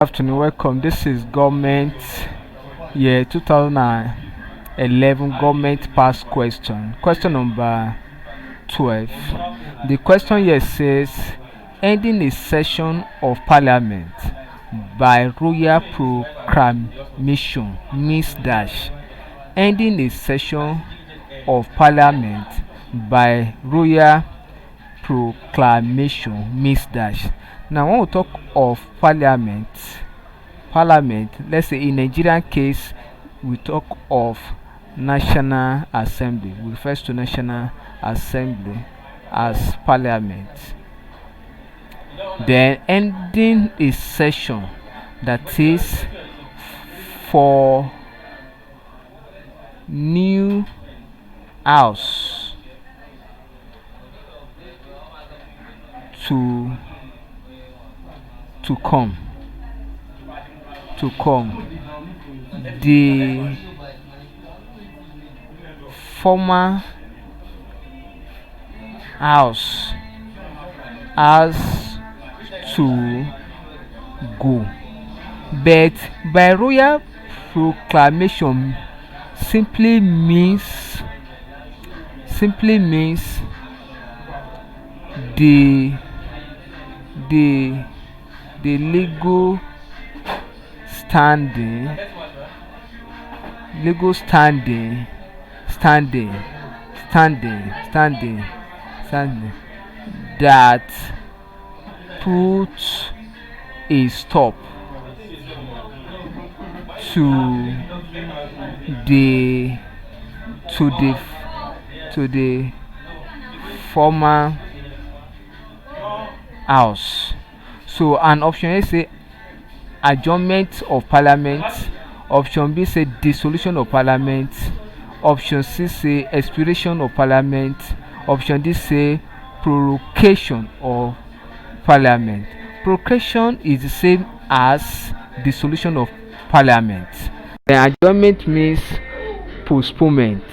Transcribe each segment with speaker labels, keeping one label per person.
Speaker 1: Afternoon, welcome. This is government year 2011 government past question. Question number 12. The question here says ending a session of parliament by royal proclamation means dash. Ending a session of parliament by royal proclamation means dash. Now, when we talk of parliament, let's say in Nigerian case, we talk of National Assembly. We refer to National Assembly as parliament. Then ending a session, that is for new house to to come to come the former house has to go, but by royal proclamation simply means the the the standing legal standing standing that puts a stop to the to the to the former house. So an option A say adjournment of parliament, option B say dissolution of parliament, option C say expiration of parliament, option D say prorogation of parliament. Prorogation is the same as dissolution of parliament. Then adjournment means postponement.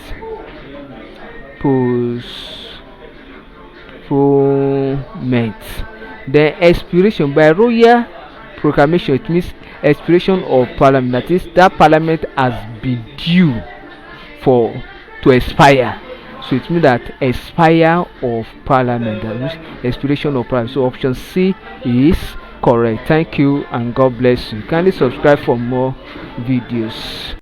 Speaker 1: Postponement. Then expiration by royal proclamation, it means expiration of parliament, that is that parliament has been due for to expire, so it means that expire of parliament, that means expiration of parliament. So option C is correct. Thank you and God bless you. Kindly subscribe for more videos.